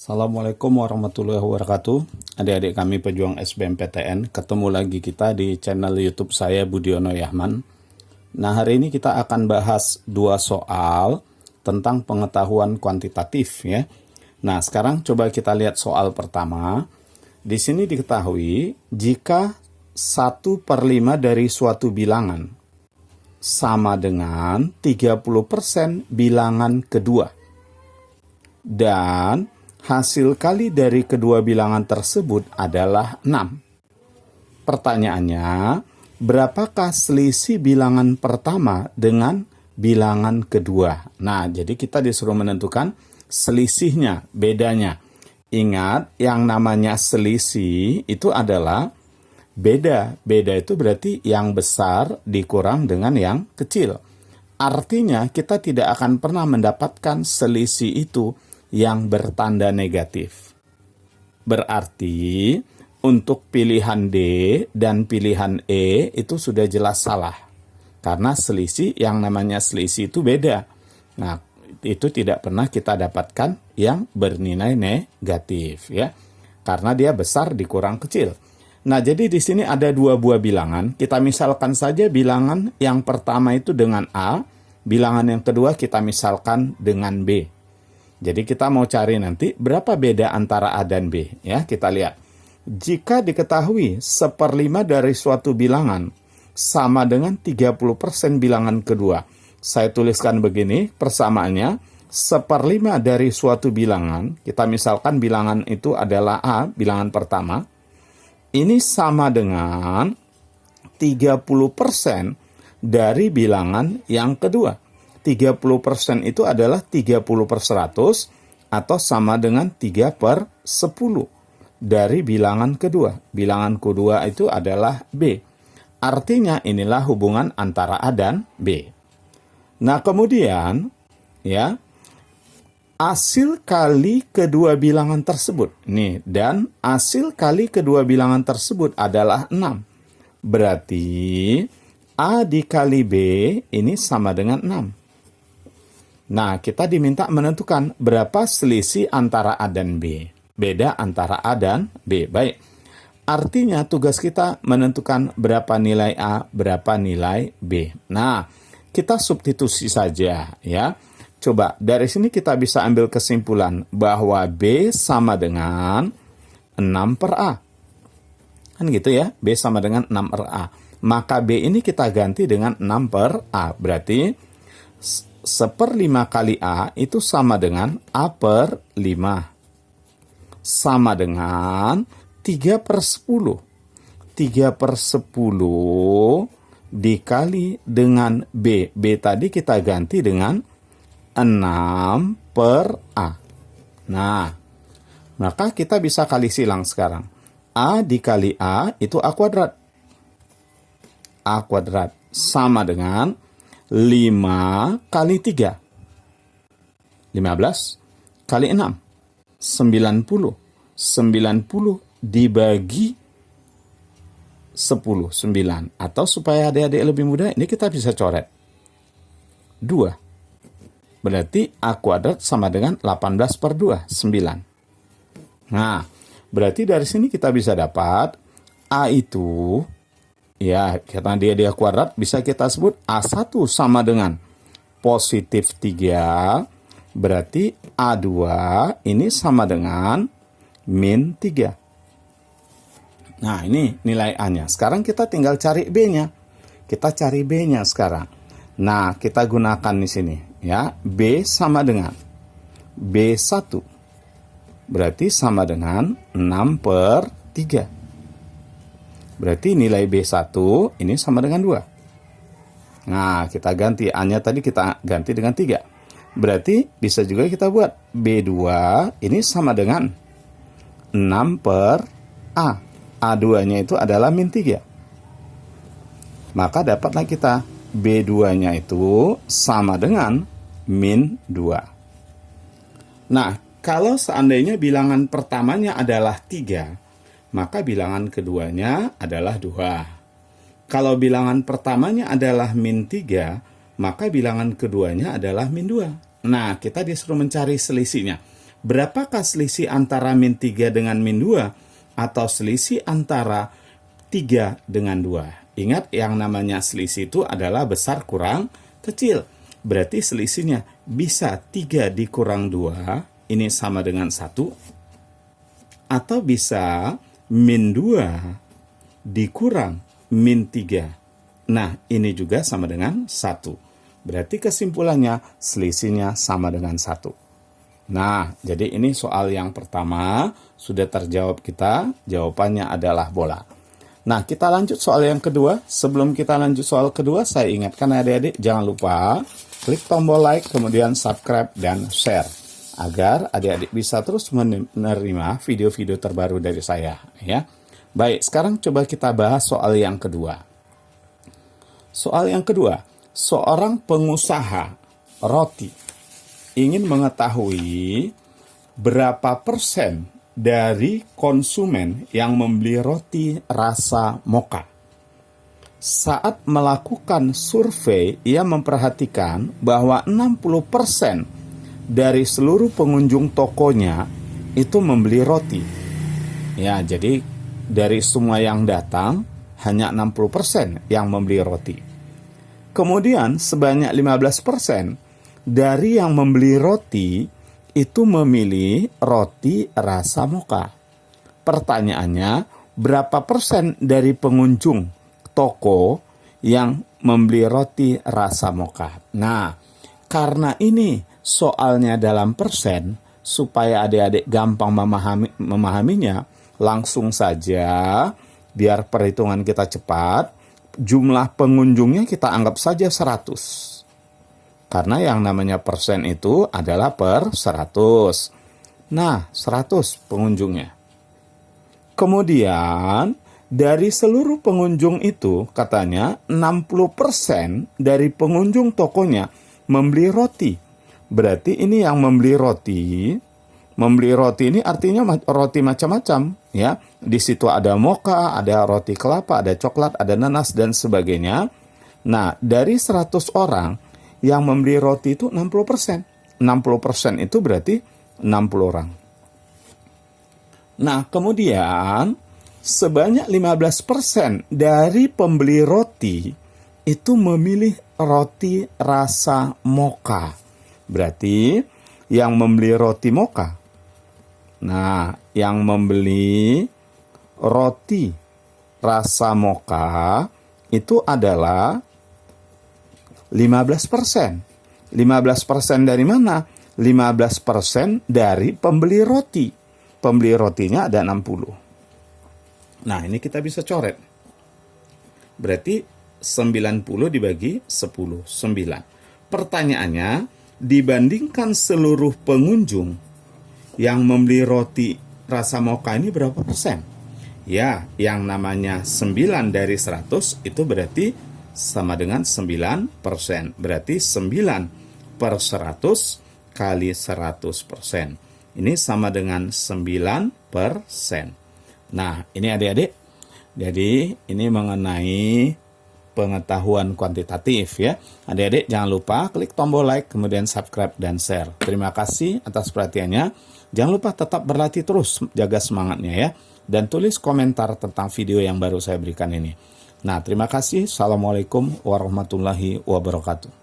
Assalamualaikum warahmatullahi wabarakatuh. Adik-adik kami pejuang SBMPTN, ketemu lagi kita di channel YouTube saya Budiono Yahman. Nah, hari ini kita akan bahas dua soal tentang pengetahuan kuantitatif ya. Nah, sekarang coba kita lihat soal pertama. Di sini diketahui jika 1/5 dari suatu bilangan sama dengan 30% bilangan kedua. Dan hasil kali dari kedua bilangan tersebut adalah 6. Pertanyaannya, berapakah selisih bilangan pertama dengan bilangan kedua? Nah, jadi kita disuruh menentukan selisihnya, bedanya. Ingat, yang namanya selisih itu adalah beda. Beda itu berarti yang besar dikurang dengan yang kecil. Artinya, kita tidak akan pernah mendapatkan selisih itu yang bertanda negatif. Berarti untuk pilihan D dan pilihan E itu sudah jelas salah. Karena selisih, yang namanya selisih itu beda. Nah, itu tidak pernah kita dapatkan yang bernilai negatif ya. Karena dia besar dikurang kecil. Nah, jadi di sini ada dua buah bilangan. Kita misalkan saja bilangan yang pertama itu dengan A, bilangan yang kedua kita misalkan dengan B. Jadi kita mau cari nanti berapa beda antara A dan B. Ya, kita lihat. Jika diketahui 1/5 dari suatu bilangan sama dengan 30% bilangan kedua. Saya tuliskan begini persamaannya. 1/5 dari suatu bilangan, kita misalkan bilangan itu adalah A, bilangan pertama. Ini sama dengan 30% dari bilangan yang kedua. 30% itu adalah 30/100 atau sama dengan 3/10 dari bilangan kedua. Bilangan kedua itu adalah B. Artinya inilah hubungan antara A dan B. Nah, kemudian ya, hasil kali kedua bilangan tersebut. Nih, dan hasil kali kedua bilangan tersebut adalah 6. Berarti A dikali B ini sama dengan 6. Nah, kita diminta menentukan berapa selisih antara A dan B. Beda antara A dan B. Baik. Artinya tugas kita menentukan berapa nilai A, berapa nilai B. Nah, kita substitusi saja ya. Coba dari sini kita bisa ambil kesimpulan bahwa B sama dengan 6/A. Kan gitu ya, B sama dengan 6/A. Maka B ini kita ganti dengan 6/A. Berarti 1/5 kali A itu sama dengan A/5. Sama dengan 3/10. 3/10 dikali dengan B. B tadi kita ganti dengan 6/A. Nah, maka kita bisa kali silang sekarang. A dikali A itu A kuadrat. A kuadrat sama dengan 5 kali 3. 15 kali 6. 90. 90 dibagi 10. 9. Atau supaya adik-adik lebih mudah, ini kita bisa coret. 2. Berarti A kuadrat sama dengan 18/2. 9. Nah, berarti dari sini kita bisa dapat A itu, ya, karena dia kuadrat, bisa kita sebut A1 sama dengan positif 3, berarti A2 ini sama dengan min 3. Nah, ini nilai A-nya. Sekarang kita tinggal cari B-nya. Kita cari B-nya sekarang. Nah, kita gunakan di sini. Ya, B sama dengan B1. Berarti sama dengan 6/3. Berarti nilai B1 ini sama dengan 2. Nah, kita ganti A-nya tadi kita ganti dengan 3. Berarti bisa juga kita buat B2 ini sama dengan 6/A. A2-nya itu adalah min 3. Maka dapatlah kita B2-nya itu sama dengan min 2. Nah, kalau seandainya bilangan pertamanya adalah 3, maka bilangan keduanya adalah 2. Kalau bilangan pertamanya adalah min 3, maka bilangan keduanya adalah min 2. Nah, kita disuruh mencari selisihnya. Berapakah selisih antara min 3 dengan min 2? Atau selisih antara 3 dengan 2? Ingat, yang namanya selisih itu adalah besar kurang kecil. Berarti selisihnya bisa 3 dikurang 2, ini sama dengan 1. Atau bisa min 2 dikurang min 3. Nah, ini juga sama dengan 1. Berarti kesimpulannya selisihnya sama dengan 1. Nah, jadi ini soal yang pertama sudah terjawab kita. Jawabannya adalah bola. Nah, kita lanjut soal yang kedua. Sebelum kita lanjut soal kedua, saya ingatkan adik-adik jangan lupa klik tombol like, kemudian subscribe dan share agar adik-adik bisa terus menerima video-video terbaru dari saya, ya. Baik, sekarang coba kita bahas soal yang kedua. Soal yang kedua, seorang pengusaha roti ingin mengetahui berapa persen dari konsumen yang membeli roti rasa mocha. Saat melakukan survei, ia memperhatikan bahwa 60% dari seluruh pengunjung tokonya itu membeli roti. Ya, jadi dari semua yang datang, hanya 60% yang membeli roti. Kemudian sebanyak 15% dari yang membeli roti itu memilih roti rasa mocha. Pertanyaannya, berapa persen dari pengunjung toko yang membeli roti rasa mocha? Nah, karena ini soalnya dalam persen, supaya adik-adik gampang memahaminya, langsung saja, biar perhitungan kita cepat, jumlah pengunjungnya kita anggap saja 100. Karena yang namanya persen itu adalah per 100. Nah, 100 pengunjungnya. Kemudian, dari seluruh pengunjung itu, katanya 60% dari pengunjung tokonya membeli roti. Berarti ini yang membeli roti ini artinya roti macam-macam, ya. Di situ ada mocha, ada roti kelapa, ada coklat, ada nanas, dan sebagainya. Nah, dari 100 orang, yang membeli roti itu 60%. 60% itu berarti 60 orang. Nah, kemudian sebanyak 15% dari pembeli roti itu memilih roti rasa mocha. Berarti yang membeli roti mocha. Nah, yang membeli roti rasa mocha itu adalah 15%. 15% dari mana? 15% dari pembeli roti. Pembeli rotinya ada 60. Nah, ini kita bisa coret. Berarti 90 dibagi 10, 9. Pertanyaannya, dibandingkan seluruh pengunjung yang membeli roti rasa mocha ini berapa persen? Ya, yang namanya 9 dari 100 itu berarti sama dengan 9%. Berarti 9 per 100 kali 100%. Ini sama dengan 9%. Nah, ini adik-adik. Jadi, ini mengenai pengetahuan kuantitatif, ya. Adik-adik jangan lupa klik tombol like, kemudian subscribe dan share. Terima kasih atas perhatiannya. Jangan lupa tetap berlatih terus, jaga semangatnya, ya. Dan tulis komentar tentang video yang baru saya berikan ini. Nah, terima kasih. Assalamualaikum warahmatullahi wabarakatuh.